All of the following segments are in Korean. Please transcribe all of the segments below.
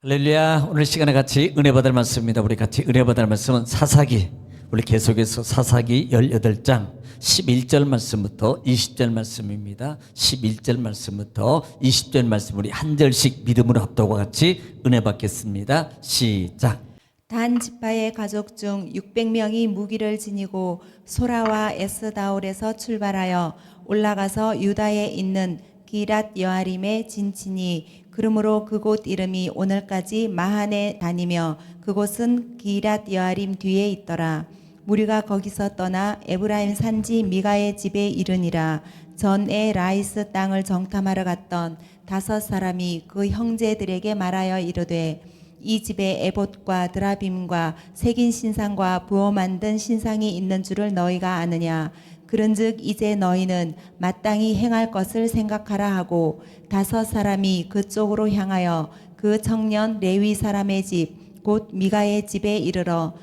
할렐루야. 오늘 시간에 같이 은혜 받을 말씀입니다. 우리 같이 은혜 받을 말씀은 사사기, 우리 계속해서 사사기 18장 11절 말씀부터 20절 말씀입니다. 11절 말씀부터 20절 말씀 우리 한 절씩 믿음으로 합독과 같이 은혜 받겠습니다. 시작. 단 지파의 가족 중 600명이 무기를 지니고 소라와 에스다올에서 출발하여 올라가서 유다에 있는 기랏 여아림에 진치니 그러므로 그곳 이름이 오늘까지 마한에 다니며 그곳은 기랏 여아림 뒤에 있더라. 무리가 거기서 떠나 에브라임 산지 미가의 집에 이르니라. 전에 라이스 땅을 정탐하러 갔던 5 사람이 그 형제들에게 말하여 이르되 이 집에 에봇과 드라빔과 새긴 신상과 부어 만든 신상이 있는 줄을 너희가 아느냐. 그런즉 이제 너희는 마땅히 행할 것을 생각하라 하고 5 사람이 그쪽으로 향하여 그 청년 레위 사람의 집 곧 미가의 집에 이르러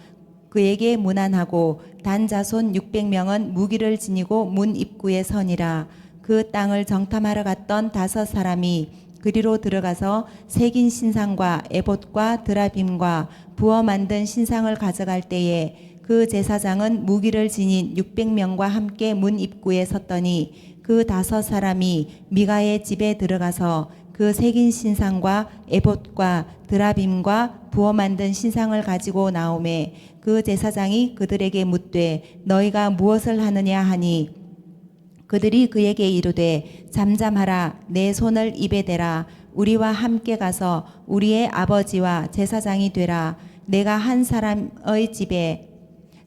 그에게 문안하고 단 자손 600명은 무기를 지니고 문 입구에 서니라. 그 땅을 정탐하러 갔던 5 사람이 그리로 들어가서 새긴 신상과 에봇과 드라빔과 부어 만든 신상을 가져갈 때에 그 제사장은 무기를 지닌 600명과 함께 문 입구에 섰더니 그 5 사람이 미가의 집에 들어가서 그 새긴 신상과 에봇과 드라빔과 부어 만든 신상을 가지고 나오매 그 제사장이 그들에게 묻되 너희가 무엇을 하느냐 하니 그들이 그에게 이르되 잠잠하라. 내 손을 입에 대라. 우리와 함께 가서 우리의 아버지와 제사장이 되라. 내가 한 사람의 집에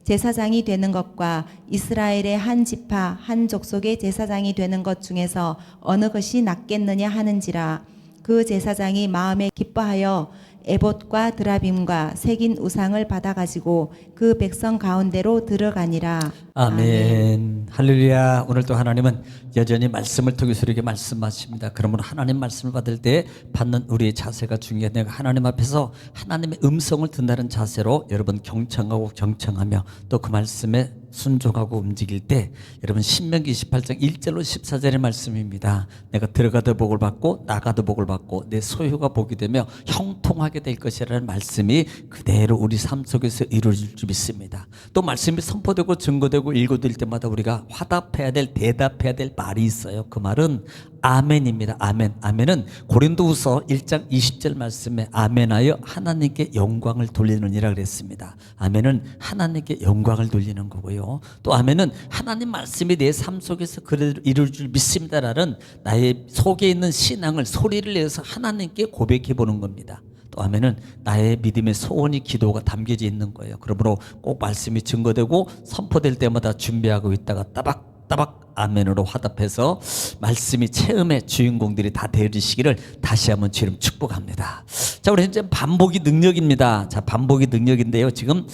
제사장이 되는 것과 이스라엘의 한 지파 한 족속의 제사장이 되는 것 중에서 어느 것이 낫겠느냐 하는지라. 그 제사장이 마음에 기뻐하여 에봇과 드라빔과 새긴 우상을 받아가지고 그 백성 가운데로 들어가니라. 아멘. 할렐루야. 오늘 또 하나님은 여전히 말씀을 통해서 이렇게 말씀하십니다. 그러므로 하나님 말씀을 받을 때 받는 우리의 자세가 중요해요. 내가 하나님 앞에서 하나님의 음성을 듣는다는 자세로 여러분 경청하고 경청하며 또 그 말씀에 순종하고 움직일 때 여러분 신명기 28장 1절로 14절의 말씀입니다. 내가 들어가도 복을 받고 나가도 복을 받고 내 소유가 복이 되며 형통하게 될 것이라는 말씀이 그대로 우리 삶 속에서 이루어질 줄 믿습니다. 또 말씀이 선포되고 증거되고 일고될 때마다 우리가 화답해야 될 대답해야 될 말이 있어요. 그 말은 아멘입니다. 아멘. 아멘은 고린도후서 1장 20절 말씀에 아멘하여 하나님께 영광을 돌리느니라 그랬습니다. 아멘은 하나님께 영광을 돌리는 거고요. 또 아멘은 하나님 말씀이 내 삶 속에서 그대로 이룰 줄 믿습니다라는 나의 속에 있는 신앙을 소리를 내서 하나님께 고백해 보는 겁니다. 또 아멘은 나의 믿음의 소원이 기도가 담겨져 있는 거예요. 그러므로 꼭 말씀이 증거되고 선포될 때마다 준비하고 있다가 따박따박 아멘으로 화답해서 말씀이 체험의 주인공들이 다 되어지시기를 다시 한번 주님 축복합니다. 자, 우리 현재 반복이 능력입니다. 자, 반복이 능력인데요. 지금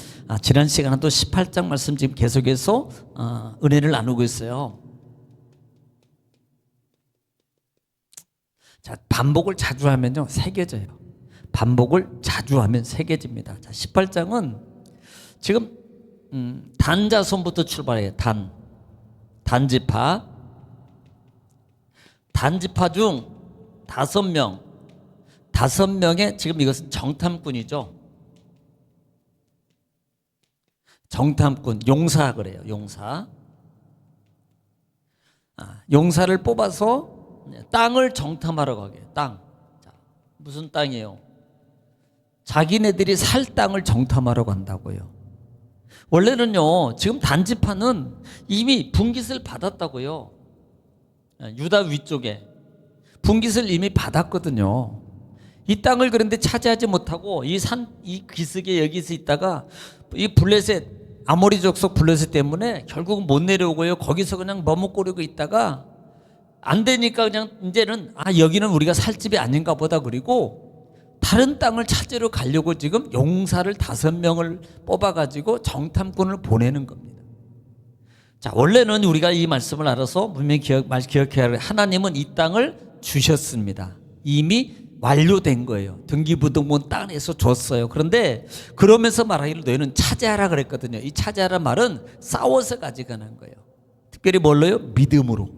지난 시간은 또 18장 말씀 지금 계속해서 은혜를 나누고 있어요. 자, 반복을 자주 하면요 새겨져요. 반복을 자주 하면 새겨집니다. 자, 18장은 지금 단 자손부터 출발해요. 단지파 중 5명의 지금 이것은 정탐꾼이죠. 정탐꾼, 용사 그래요. 용사를 뽑아서 땅을 정탐하러 가게. 땅. 자, 무슨 땅이에요? 자기네들이 살 땅을 정탐하러 간다고요. 원래는요, 지금 단지파는 이미 분깃을 받았다고요. 유다 위쪽에 분깃을 이미 받았거든요. 이 땅을 그런데 차지하지 못하고 이 기슭에 여기서 있다가 이 블레셋, 아모리 족속 블레셋 때문에 결국은 못 내려오고요. 거기서 그냥 머뭇거리고 있다가 안 되니까 그냥 이제는 여기는 우리가 살 집이 아닌가 보다. 그리고 다른 땅을 찾으러 가려고 지금 용사를 5명을 뽑아가지고 정탐꾼을 보내는 겁니다. 자, 원래는 우리가 이 말씀을 알아서 분명히 기억해야 할 하나님은 이 땅을 주셨습니다. 이미 완료된 거예요. 등기부등본 땅에서 줬어요. 그런데 그러면서 말하기를 너희는 차지하라 그랬거든요. 이 차지하라 말은 싸워서 가져가는 거예요. 특별히 뭘로요? 믿음으로.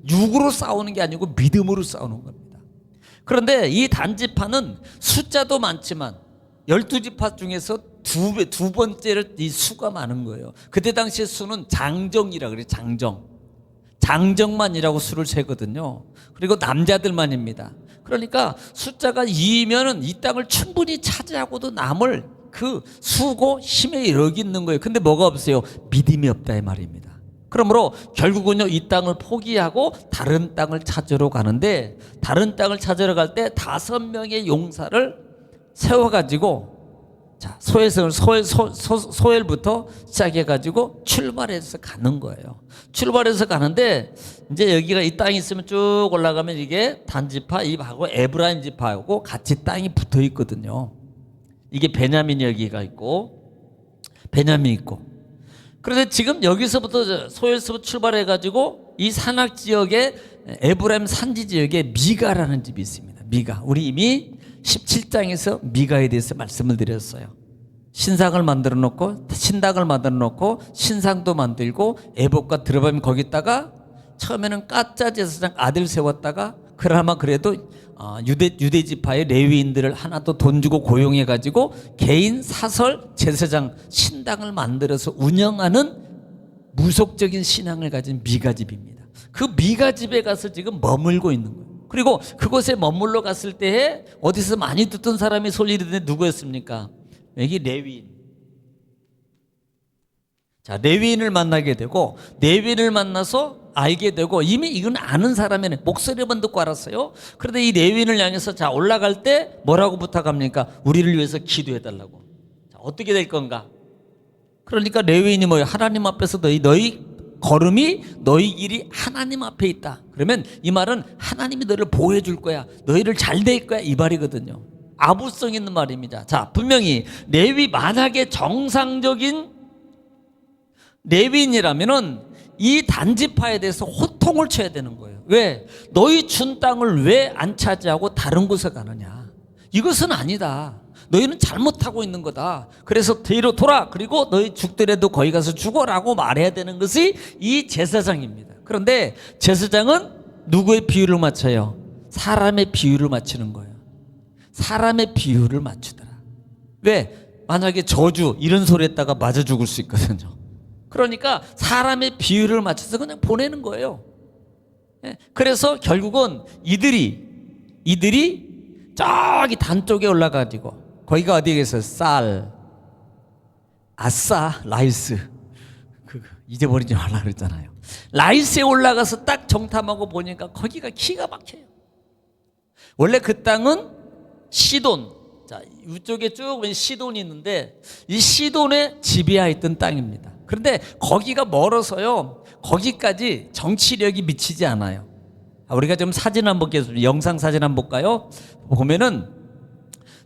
육으로 싸우는 게 아니고 믿음으로 싸우는 겁니다. 그런데 이 단지파는 숫자도 많지만 12지파 중에서 두 번째를 이 수가 많은 거예요. 그때 당시의 수는 장정이라 그래요. 장정만이라고 수를 세거든요. 그리고 남자들만입니다. 그러니까 숫자가 2면은 이 땅을 충분히 차지하고도 남을 그 수고 힘에 여기 있는 거예요. 근데 뭐가 없어요? 믿음이 없다 이 말입니다. 그러므로 결국은요, 이 땅을 포기하고 다른 땅을 찾으러 가는데, 다른 땅을 찾으러 갈 때 5명의 용사를 세워가지고, 자, 소엘부터 시작해가지고 출발해서 가는 거예요. 출발해서 가는데, 이제 여기가 이 땅이 있으면 쭉 올라가면 이게 단지파, 입하고 에브라임 지파하고 같이 땅이 붙어 있거든요. 이게 베냐민이 여기가 있고, 베냐민이 있고. 그런데 지금 여기서부터 소엘서부터 출발해가지고 이 산악 지역에 에브라임 산지 지역에 미가라는 집이 있습니다. 미가. 우리 이미 17장에서 미가에 대해서 말씀을 드렸어요. 신상을 만들어 놓고 신당을 만들어 놓고 신상도 만들고 에봇과 드러밤 거기다가 처음에는 가짜 제사장 아들 세웠다가 그나마 그래도 유대 지파의 레위인들을 하나도 돈 주고 고용해 가지고 개인 사설 제사장 신당을 만들어서 운영하는 무속적인 신앙을 가진 미가집입니다. 그 미가집에 가서 지금 머물고 있는 거예요. 그리고 그곳에 머물러 갔을 때에 어디서 많이 듣던 사람이 소리를 듣는데 누구였습니까? 여기 레위인. 자, 레위인을 만나게 되고 레위인을 만나서 알게 되고 이미 이건 아는 사람이네. 목소리만 듣고 알았어요. 그런데 이 레위인을 향해서 자, 올라갈 때 뭐라고 부탁합니까? 우리를 위해서 기도해 달라고. 자, 어떻게 될 건가? 그러니까 레위인이 뭐예요? 하나님 앞에서 너희 걸음이 너희 길이 하나님 앞에 있다. 그러면 이 말은 하나님이 너를 보호해 줄 거야. 너희를 잘 될 거야. 이 말이거든요. 아부성 있는 말입니다. 자, 분명히 만약에 정상적인 레위인이라면은 이 단지파에 대해서 호통을 쳐야 되는 거예요. 왜? 너희 준 땅을 왜 안 차지하고 다른 곳에 가느냐? 이것은 아니다. 너희는 잘못하고 있는 거다. 그래서 뒤로 돌아. 그리고 너희 죽더라도 거기 가서 죽어라고 말해야 되는 것이 이 제사장입니다. 그런데 제사장은 누구의 비유를 맞춰요? 사람의 비유를 맞추는 거예요. 사람의 비유를 맞추더라. 왜? 만약에 저주 이런 소리 했다가 맞아 죽을 수 있거든요. 그러니까 사람의 비유를 맞춰서 그냥 보내는 거예요. 그래서 결국은 이들이 저기 단 쪽에 올라가지고 거기가 어디에 있어요? 라이스 잊어버리지 말라 그랬잖아요. 라이스에 올라가서 딱 정탐하고 보니까 거기가 기가 막혀요. 원래 그 땅은 시돈, 자, 이쪽에 쭉 시돈이 있는데 이 시돈에 지배하였던 땅입니다. 그런데 거기가 멀어서요, 거기까지 정치력이 미치지 않아요. 우리가 좀 사진 한번 보겠습니다. 영상 사진 한번 볼까요? 보면은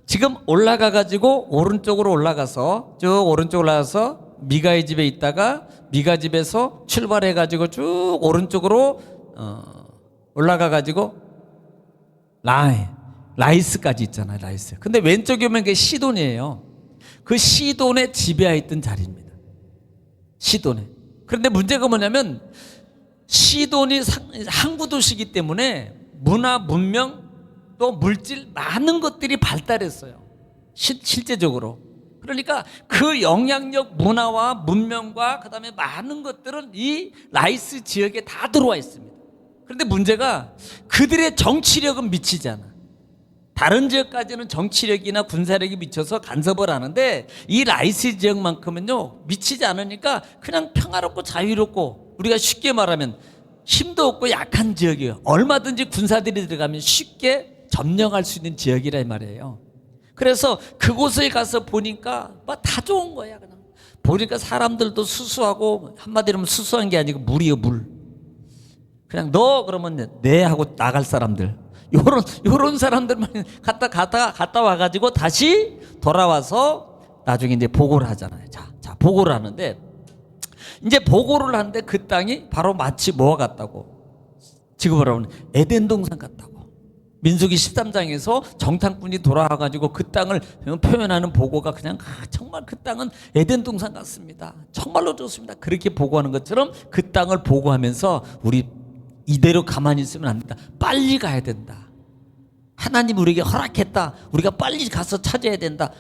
지금 올라가가지고 오른쪽으로 올라가서 쭉 오른쪽으로 올라가서 미가의 집에 있다가 미가 집에서 출발해가지고 쭉 오른쪽으로 올라가가지고 라이스까지 있잖아요. 라이스. 근데 왼쪽에 오면 그게 시돈이에요. 그 시돈에 지배하였던 자리입니다. 시돈에. 그런데 문제가 뭐냐면 시돈이 항구 도시이기 때문에 문화, 문명, 또 물질 많은 것들이 발달했어요. 실제적으로. 그러니까 그 영향력, 문화와 문명과 그다음에 많은 것들은 이 라이스 지역에 다 들어와 있습니다. 그런데 문제가 그들의 정치력은 미치지 않아. 다른 지역까지는 정치력이나 군사력이 미쳐서 간섭을 하는데 이 라이스 지역만큼은요 미치지 않으니까 그냥 평화롭고 자유롭고, 우리가 쉽게 말하면 힘도 없고 약한 지역이에요. 얼마든지 군사들이 들어가면 쉽게 점령할 수 있는 지역이라 이 말이에요. 그래서 그곳에 가서 보니까 다 좋은 거야. 그냥 보니까 사람들도 수수하고, 한마디로 하면 수수한 게 아니고 물이에요. 물. 그냥 너 그러면 네 하고 나갈 사람들, 요런 사람들만 갔다 와가지고 다시 돌아와서 나중에 이제 보고를 하잖아요. 자, 보고를 하는데, 이제 보고를 하는데 그 땅이 바로 마치 뭐와 같다고? 지금 뭐라고 하면 에덴 동산 같다고. 민수기 13장에서 정탐꾼이 돌아와가지고 그 땅을 표현하는 보고가 그냥 정말 그 땅은 에덴 동산 같습니다. 정말로 좋습니다. 그렇게 보고하는 것처럼 그 땅을 보고하면서 우리 이대로 가만히 있으면 안 된다. 빨리 가야 된다. 하나님 우리에게 허락했다. 우리가 빨리 가서 찾아야 된다.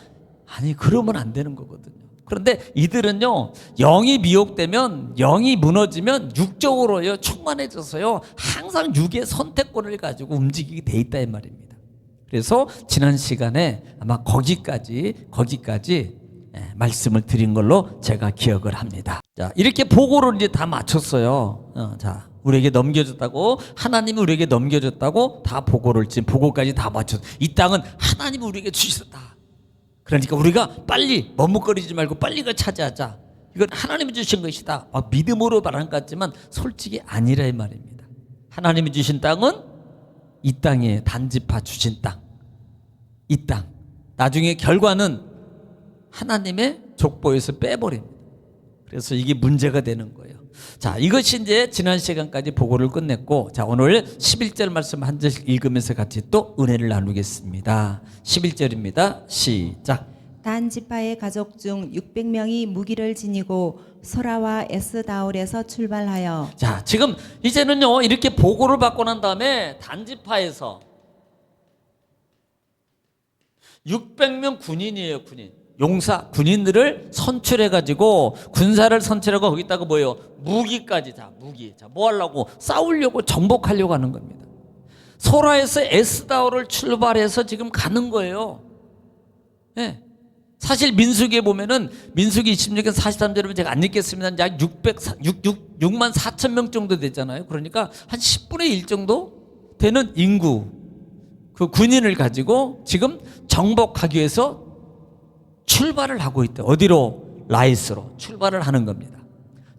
아니, 그러면 안 되는 거거든요. 그런데 이들은요, 영이 미혹되면, 영이 무너지면 육적으로요 충만해져서요 항상 육의 선택권을 가지고 움직이게 돼 있다 이 말입니다. 그래서 지난 시간에 아마 거기까지 말씀을 드린 걸로 제가 기억을 합니다. 자, 이렇게 보고를 이제 다 마쳤어요. 자, 우리에게 넘겨줬다고, 하나님이 우리에게 넘겨줬다고 다 보고를, 지금 보고까지 다 마쳤어. 이 땅은 하나님이 우리에게 주셨다. 그러니까 우리가 빨리 머뭇거리지 말고 빨리 그 차지하자. 이건 하나님이 주신 것이다. 믿음으로 말한 것 같지만 솔직히 아니라 이 말입니다. 하나님이 주신 땅은 이 땅에 단지파 주신 땅, 이 땅. 나중에 결과는 하나님의 족보에서 빼버립니다. 그래서 이게 문제가 되는 거예요. 자, 이것이 이제 지난 시간까지 보고를 끝냈고, 자, 오늘 11절 말씀 한 절씩 읽으면서 같이 또 은혜를 나누겠습니다. 11절입니다. 시작. 단 지파의 가족 중 600명이 무기를 지니고 소라와 에스다올에서 출발하여. 자, 지금 이제는요 이렇게 보고를 받고 난 다음에 단지파에서 600명 군인이에요. 군인, 용사, 군인들을 선출해가지고 군사를 선출하고 거기다가 뭐예요? 무기까지. 자, 무기. 자, 뭐 하려고? 싸우려고, 정복하려고 하는 겁니다. 소라에서 에스다올을 출발해서 지금 가는 거예요. 네. 사실 민수기에 보면은 민수기 26년 43절에 제가 안 읽겠습니다. 약 6만 4천 명 정도 되잖아요. 그러니까 한 10분의 1 정도 되는 인구, 그 군인을 가지고 지금 정복하기 위해서 출발을 하고 있다. 어디로? 라이스로 출발을 하는 겁니다.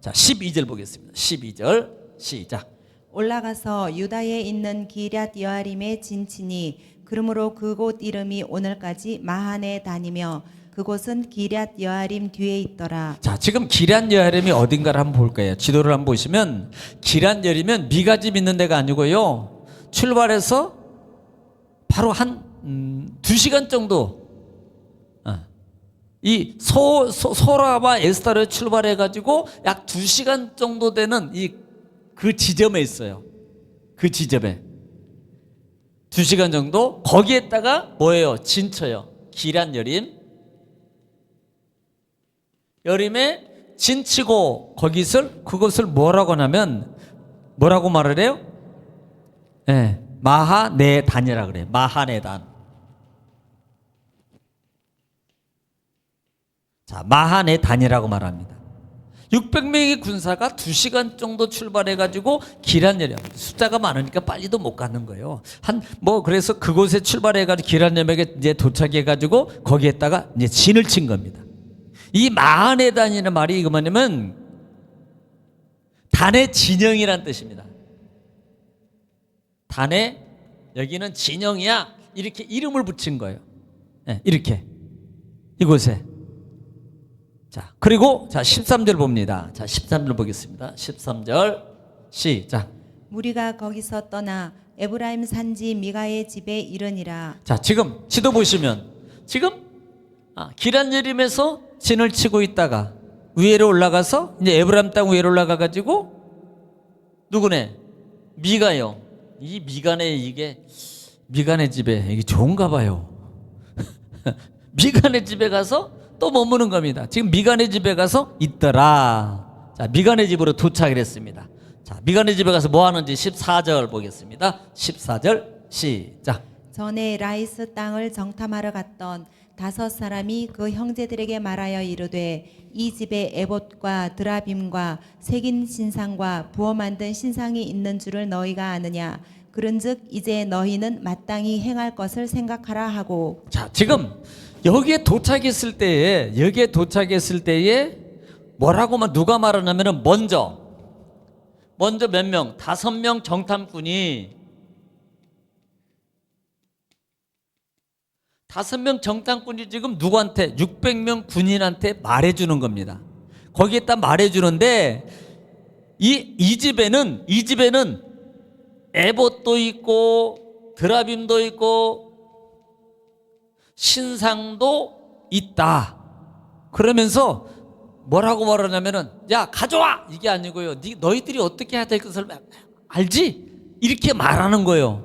자, 12절 보겠습니다. 12절 시작. 올라가서 유다에 있는 기럇 여아림에 진치니 그러므로 그곳 이름이 오늘까지 마하네 다니며 그곳은 기럇 여아림 뒤에 있더라. 자, 지금 기럇 여아림이 어딘가를 한번 볼까요? 지도를 한번 보시면 기럇 여아림은 미가집 있는 데가 아니고요, 출발해서 바로 한 2시간 정도, 이 소라와 에스타를 출발해 가지고 약 2시간 정도 되는 그 지점에 있어요. 그 지점에 2시간 정도, 거기에다가 뭐예요? 진쳐요. 기럇 여림. 여림에 진치고 그것을 뭐라고 하냐면 뭐라고 말을 해요? 네, 마하네단이라 그래요. 마하네단. 자, 마하네단이라고 말합니다. 600명의 군사가 2시간 정도 출발해가지고 기럇 여림, 숫자가 많으니까 빨리도 못 가는 거예요. 그래서 그곳에 출발해가지고 기럇 여림에 이제 도착해가지고 거기에다가 이제 진을 친 겁니다. 이 마하네단이라는 말이 이거 뭐냐면 단의 진영이란 뜻입니다. 단의, 여기는 진영이야, 이렇게 이름을 붙인 거예요. 네, 이렇게 이곳에. 자, 그리고 자 13절 봅니다. 자, 13절 보겠습니다. 13절 시작. 무리가 거기서 떠나 에브라임 산지 미가의 집에 이르니라. 자, 지금 지도 보시면 지금 기럇 여림에서 진을 치고 있다가 위로 올라가서 이제 에브라임 땅 위로 올라가 가지고 누구네? 미가요. 이 미간의 집에 이게 좋은가 봐요. 미간의 집에 가서 또 머무는 겁니다. 지금 미간의 집에 가서 있더라. 자, 미간의 집으로 도착을 했습니다. 자, 미간의 집에 가서 뭐 하는지 14절 보겠습니다. 14절 시작. 전에 라이스 땅을 정탐하러 갔던 5사람이 그 형제들에게 말하여 이르되 이 집에 에봇과 드라빔과 새긴 신상과 부어 만든 신상이 있는 줄을 너희가 아느냐. 그런즉 이제 너희는 마땅히 행할 것을 생각하라 하고. 자, 지금 여기에 도착했을 때에 뭐라고만 누가 말하냐면은 먼저 몇 명? 5명 정탐꾼이 5명 정탐꾼이 지금 누구한테? 600명 군인한테 말해주는 겁니다. 거기에다 말해주는데 이 집에는 에봇도 있고 드라빔도 있고 신상도 있다. 그러면서 뭐라고 말하냐면은 야, 가져와, 이게 아니고요, 너희들이 어떻게 해야 될 것을 알지? 이렇게 말하는 거예요.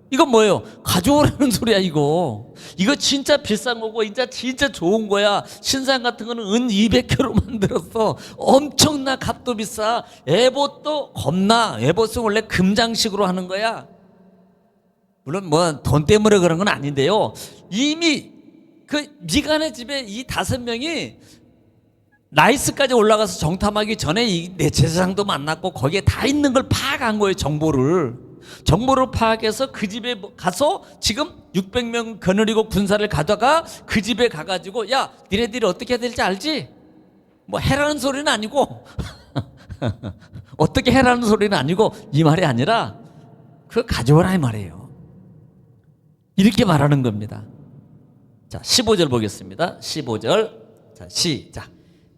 이건 뭐예요? 가져오라는 소리야 이거. 이거 진짜 비싼 거고 진짜 좋은 거야. 신상 같은 거는 은 200개로 만들었어. 엄청나 값도 비싸. 에봇도 겁나. 에봇은 원래 금장식으로 하는 거야. 물론 뭐 돈 때문에 그런 건 아닌데요. 이미 그 미간의 집에 이 5명이 라이스까지 올라가서 정탐하기 전에 내 제사장도 만났고 거기에 다 있는 걸 파악한 거예요. 정보를 파악해서 그 집에 가서 지금 600명 거느리고 군사를 가다가 그 집에 가가지고 야 니네들이 어떻게 해야 될지 알지? 뭐 해라는 소리는 아니고 어떻게 해라는 소리는 아니고 이 말이 아니라 그거 가져오라 이 말이에요. 이렇게 말하는 겁니다. 자 15절 보겠습니다. 15절 자 시작.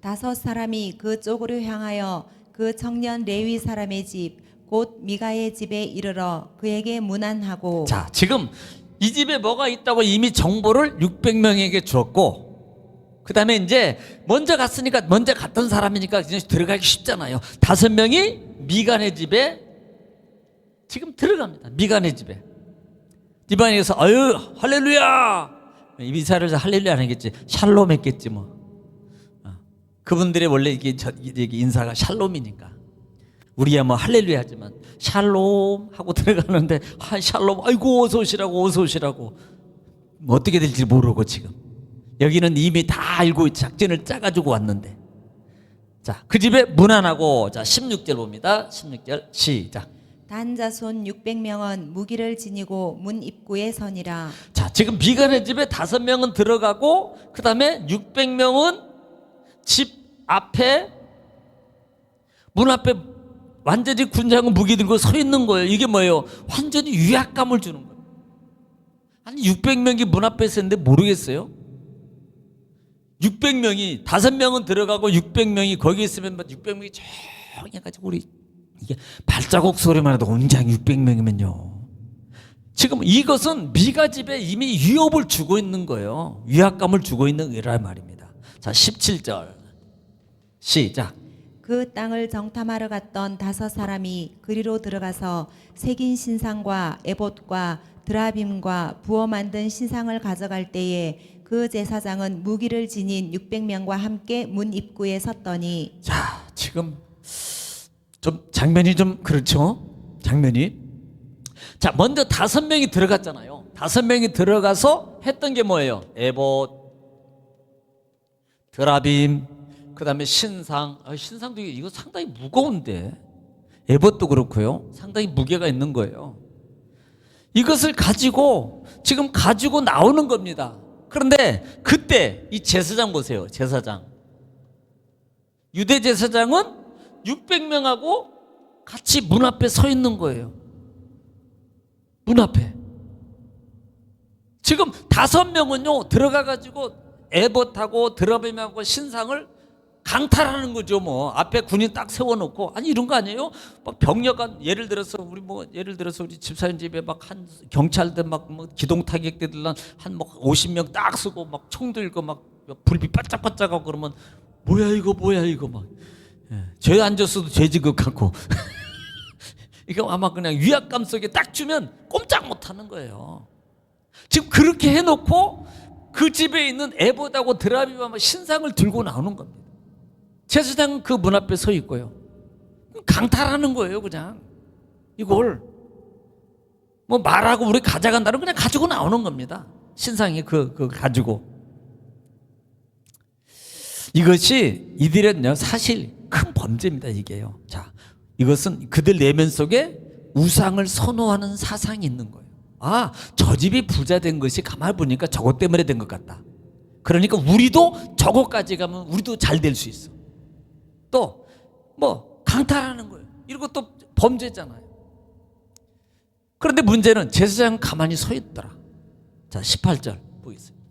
5 사람이 그 쪽으로 향하여 그 청년 레위 사람의 집 곧 미가의 집에 이르러 그에게 문안하고. 자 지금 이 집에 뭐가 있다고 이미 정보를 600명에게 주었고 그 다음에 이제 먼저 갔던 사람이니까 이제 들어가기 쉽잖아요. 5명이 미간의 집에 지금 들어갑니다. 미간의 집에 이방에서 아유 할렐루야 이스라엘에서 할렐루야 안 하겠지. 샬롬 했겠지 뭐. 그분들의 원래 이게 인사가 샬롬이니까 우리야 뭐 할렐루야 하지만 샬롬 하고 들어가는데 샬롬 아이고 어서 오시라고 뭐 어떻게 될지 모르고 지금 여기는 이미 다 알고 작전을 짜가지고 왔는데 자 그 집에 문안하고 자 16절 봅니다. 16절 시작. 단 자손 600명은 무기를 지니고 문 입구에 서니라. 자 지금 미간의 집에 5명은 들어가고 그 다음에 600명은 집 앞에 문 앞에 완전히 군장은 무기 들고 서 있는 거예요. 이게 뭐예요? 완전히 위압감을 주는 거예요. 아니 600명이 문 앞에 있었는데 모르겠어요? 600명이 5명은 들어가고 600명이 거기 있으면 600명이 조용히 해가지고 우리 이게 발자국 소리만 해도 온장 600명이면요. 지금 이것은 미가 집에 이미 위협을 주고 있는 거예요. 위압감을 주고 있는 거란 말입니다. 자 17절 시작. 그 땅을 정탐하러 갔던 5 사람이 그리로 들어가서 새긴 신상과 에봇과 드라빔과 부어 만든 신상을 가져갈 때에 그 제사장은 무기를 지닌 600명과 함께 문 입구에 섰더니. 자 지금 좀 장면이 좀 그렇죠? 장면이 자 먼저 5명이 들어갔잖아요. 5명이 들어가서 했던 게 뭐예요? 에봇, 드라빔, 그 다음에 신상도 이거 상당히 무거운데 에봇도 그렇고요. 상당히 무게가 있는 거예요. 이것을 가지고 지금 가지고 나오는 겁니다. 그런데 그때 이 제사장 보세요. 제사장 유대 제사장은 600명하고 같이 문 앞에 서 있는 거예요. 문 앞에 지금 5명은요 들어가가지고 에봇하고 드라빔하고 신상을 강탈하는 거죠. 뭐 앞에 군인 딱 세워놓고 아니 이런 거 아니에요? 막 병력한 예를 들어서 우리 집사님 집에 막 한 경찰들 막 기동 타격대들 한 막 50명 딱 쓰고 막 총 들고 막 불빛 반짝반짝하고 그러면 뭐야 이거 막 죄 앉았어도 죄지급 같고 이거 아마 그냥 위압감 속에 딱 주면 꼼짝 못하는 거예요. 지금 그렇게 해놓고 그 집에 있는 에봇하고 드라빔하고 신상을 들고 나오는 겁니다. 제사장은 그 문 앞에 서 있고요. 강탈하는 거예요, 그냥. 이걸. 뭐 말하고 우리 가져간다는 그냥 가지고 나오는 겁니다. 신상이 그 가지고. 이것이 이들은요, 사실 큰 범죄입니다, 이게요. 자, 이것은 그들 내면 속에 우상을 선호하는 사상이 있는 거예요. 아, 저 집이 부자 된 것이 가만히 보니까 저것 때문에 된 것 같다. 그러니까 우리도 저것까지 가면 우리도 잘 될 수 있어. 또 뭐 강탈하는 거예요. 이런 것도 범죄잖아요. 그런데 문제는 제사장은 가만히 서 있더라. 자 18절 보겠습니다.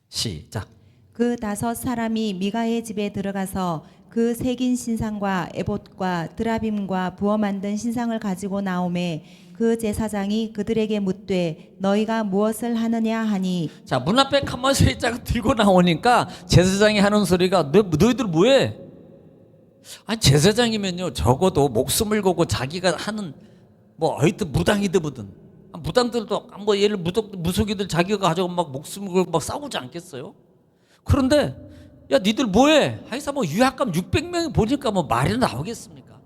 시작. 그 5 사람이 미가의 집에 들어가서 그 새긴 신상과 에봇과 드라빔과 부어 만든 신상을 가지고 나오매 그 제사장이 그들에게 묻되 너희가 무엇을 하느냐 하니. 자 문 앞에 가만히 서 있자고 들고 나오니까 제사장이 하는 소리가 너희들 뭐해? 아니 제사장이면요 적어도 목숨을 걸고 자기가 하는 뭐 어쨌든 무당이든 뭐든 무당들도 뭐 얘를 무속이들 자기가 가져고 막 목숨을 걸고 막 싸우지 않겠어요? 그런데 야 니들 뭐해? 하여사 뭐 유약감 600명이 보니까 뭐 말이 나오겠습니까?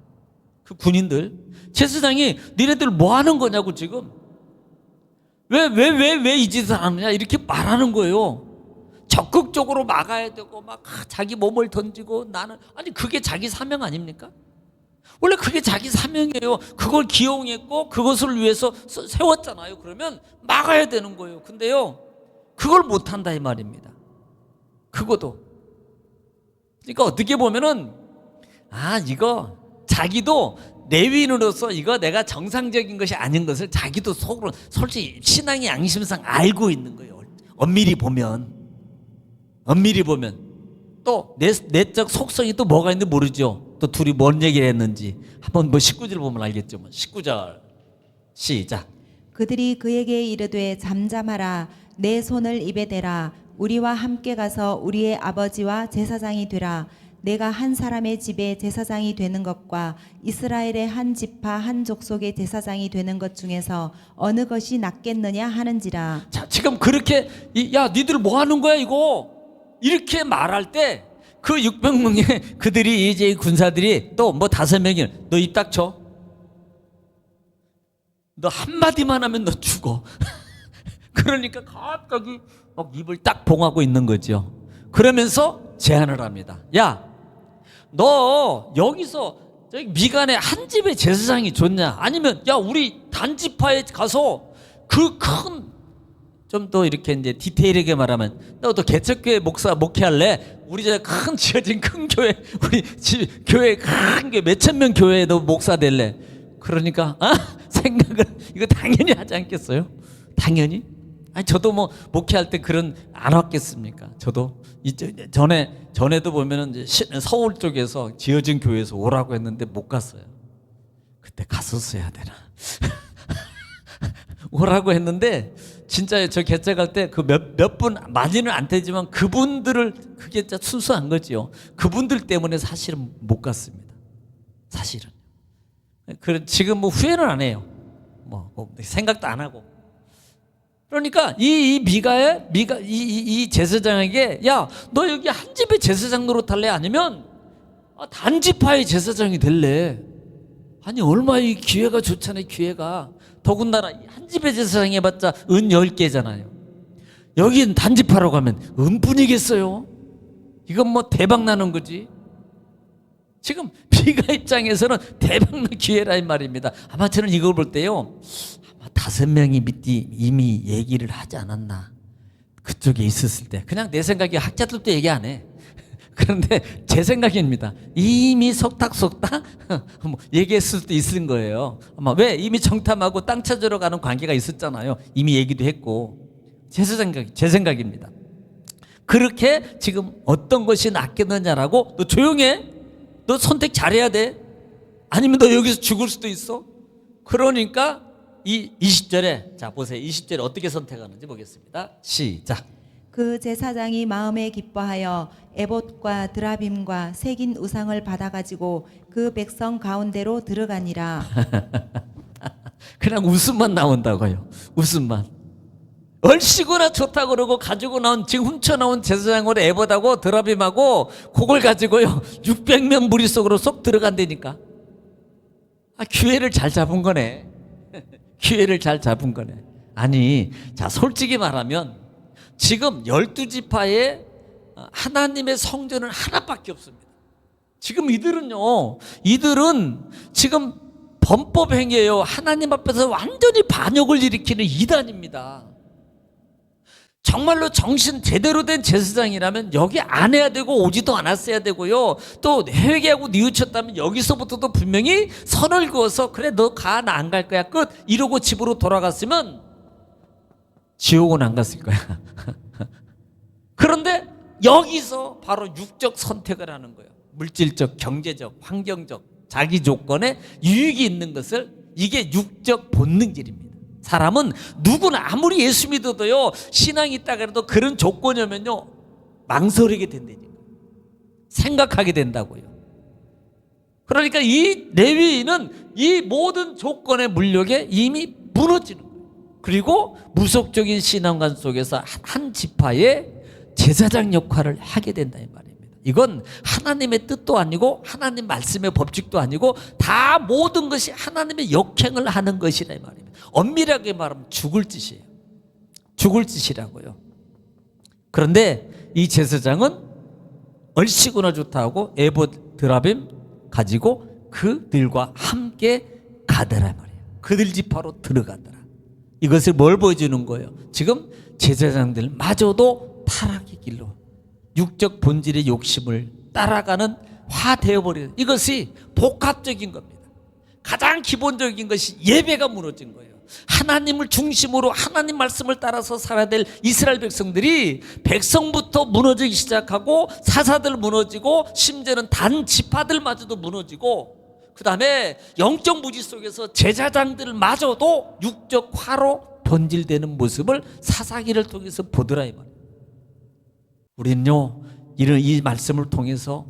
그 군인들 제사장이 니네들 뭐 하는 거냐고 지금 왜 이 짓을 하느냐 이렇게 말하는 거예요. 적극적으로 막아야 되고 막 자기 몸을 던지고 나는 아니 그게 자기 사명 아닙니까? 원래 그게 자기 사명이에요. 그걸 기용했고 그것을 위해서 세웠잖아요. 그러면 막아야 되는 거예요. 근데요 그걸 못한다 이 말입니다. 그것도 그러니까 어떻게 보면은 이거 자기도 레위인으로서 이거 내가 정상적인 것이 아닌 것을 자기도 속으로 솔직히 신앙의 양심상 알고 있는 거예요. 엄밀히 보면 또 내적 속성이 또 뭐가 있는지 모르죠. 또 둘이 뭔 얘기를 했는지 한번 뭐 19절 보면 알겠죠. 19절 시작. 그들이 그에게 이르되 잠잠하라. 내 손을 입에 대라. 우리와 함께 가서 우리의 아버지와 제사장이 되라. 내가 한 사람의 집에 제사장이 되는 것과 이스라엘의 한 지파 한 족속의 제사장이 되는 것 중에서 어느 것이 낫겠느냐 하는지라. 자, 지금 그렇게 야 니들 뭐 하는 거야 이거 이렇게 말할 때 그 600명의 그들이 이제 군사들이 또 뭐 5명이 너 입 닥쳐. 너 한마디만 하면 너 죽어. 그러니까 갑자기 막 입을 딱 봉하고 있는 거죠. 그러면서 제안을 합니다. 야, 너 여기서 저기 미간에 한 집의 제사장이 좋냐? 아니면 야 우리 단지파에 가서 그 큰 좀 더 이렇게 이제 디테일하게 말하면 너도 개척교회 목회할래? 우리 저 큰 지어진 큰 교회 우리 교회 큰 게 몇천 명 교회에 너 목사 될래? 그러니까 생각을 이거 당연히 하지 않겠어요? 당연히. 아니 저도 뭐 목회할 때 그런 안 왔겠습니까? 저도 전에도 보면은 이제 서울 쪽에서 지어진 교회에서 오라고 했는데 못 갔어요. 그때 갔었어야 되나? 오라고 했는데 진짜 저 개척할 때 그 몇 분 많이는 안 되지만 그분들을 그게 진짜 순수한 거지요. 그분들 때문에 사실은 못 갔습니다. 사실은. 지금 뭐 후회는 안 해요. 뭐 생각도 안 하고. 그러니까 이 제사장에게 야, 너 여기 한 집의 제사장 노릇할래? 아니면 단지파의 제사장이 될래? 아니 얼마나 이 기회가 좋잖아요. 기회가. 더군다나 한 집의 제사장 해봤자 은 10개잖아요. 여긴 단지파로 가면 은뿐이겠어요. 이건 뭐 대박 나는 거지. 지금 비가 입장에서는 대박난 기회라 이 말입니다. 아마 저는 이걸 볼 때요 5명이 이미 얘기를 하지 않았나. 그쪽에 있었을 때 그냥 내 생각에 학자들도 얘기 안 해. 그런데 제 생각입니다. 이미 속닥 뭐 얘기했을 수도 있을 거예요. 아마 왜 이미 정탐하고 땅 찾으러 가는 관계가 있었잖아요. 이미 얘기도 했고. 제 생각입니다. 그렇게 지금 어떤 것이 낫겠느냐라고 너 조용해. 너 선택 잘해야 돼. 아니면 너 여기서 죽을 수도 있어. 그러니까 이 20절에 자 보세요. 20절에 어떻게 선택하는지 보겠습니다. 시작. 그 제사장이 마음에 기뻐하여 에봇과 드라빔과 새긴 우상을 받아가지고 그 백성 가운데로 들어가니라. 그냥 웃음만 나온다고요. 웃음만. 얼씨구나 좋다고 그러고 가지고 나온 지금 훔쳐나온 제사장으로 에봇하고 드라빔하고 그걸 가지고요 600명 무리 속으로 쏙 들어간다니까. 기회를 잘 잡은 거네. 기회를 잘 잡은 거네. 아니 자 솔직히 말하면 지금 12지파에 하나님의 성전은 하나밖에 없습니다. 지금 이들은 지금 범법행위예요. 하나님 앞에서 완전히 반역을 일으키는 이단입니다. 정말로 정신 제대로 된 제사장이라면 여기 안 해야 되고 오지도 않았어야 되고요. 또 회개하고 뉘우쳤다면 여기서부터도 분명히 선을 그어서 그래 너 가 나 안 갈 거야 끝 이러고 집으로 돌아갔으면 지옥은 안 갔을 거야. 그런데 여기서 바로 육적 선택을 하는 거예요. 물질적, 경제적, 환경적, 자기 조건에 유익이 있는 것을 이게 육적 본능질입니다. 사람은 누구나 아무리 예수 믿어도요 신앙이 있다 그래도 그런 조건이 오면요 망설이게 된다니까. 생각하게 된다고요. 그러니까 이 레위인은 이 모든 조건의 물욕에 이미 무너지는 거예요. 그리고 무속적인 신앙관 속에서 한 지파의 제사장 역할을 하게 된다 이 말입니다. 이건 하나님의 뜻도 아니고 하나님 말씀의 법칙도 아니고 다 모든 것이 하나님의 역행을 하는 것이라 이 말입니다. 엄밀하게 말하면 죽을 짓이에요. 죽을 짓이라고요. 그런데 이 제사장은 얼씨구나 좋다고 에봇 드라빔 가지고 그들과 함께 가더라 말이에요. 그들 지파로 들어가더라. 이것을 뭘 보여주는 거예요? 지금 제사장들 마저도 타락의 길로 육적 본질의 욕심을 따라가는 화되어버리는, 이것이 복합적인 겁니다. 가장 기본적인 것이 예배가 무너진 거예요. 하나님을 중심으로 하나님 말씀을 따라서 살아야 될 이스라엘 백성들이 백성부터 무너지기 시작하고 사사들 무너지고 심지어는 단 지파들마저도 무너지고, 그 다음에 영적 무지 속에서 제사장들마저도 육적 화로 변질되는 모습을 사사기를 통해서 보더라 이 말이에요. 우리는요 이런 이 말씀을 통해서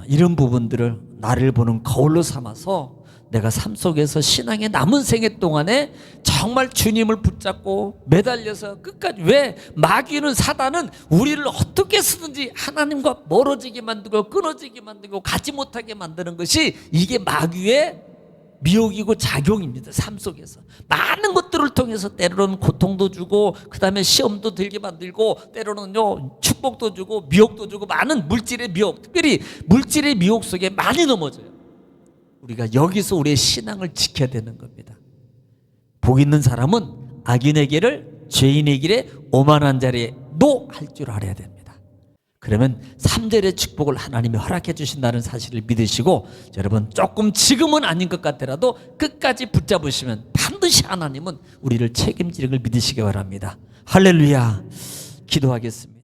이런 부분들을 나를 보는 거울로 삼아서 내가 삶 속에서 신앙의 남은 생애 동안에 정말 주님을 붙잡고 매달려서 끝까지, 왜 마귀는 사단은 우리를 어떻게 쓰든지 하나님과 멀어지게 만들고 끊어지게 만들고 가지 못하게 만드는 것이 이게 마귀의 미혹이고 작용입니다. 삶 속에서 많은 것들을 통해서 때로는 고통도 주고 그 다음에 시험도 들게 만들고 때로는요 축복도 주고 미혹도 주고 많은 물질의 미혹, 특별히 물질의 미혹 속에 많이 넘어져요. 우리가 여기서 우리의 신앙을 지켜야 되는 겁니다. 복 있는 사람은 악인의 길을 죄인의 길에 오만한 자리에 노할 줄 알아야 됩니다. 그러면 3절의 축복을 하나님이 허락해 주신다는 사실을 믿으시고, 여러분 조금 지금은 아닌 것 같더라도 끝까지 붙잡으시면 반드시 하나님은 우리를 책임지는 걸 믿으시기 바랍니다. 할렐루야. 기도하겠습니다.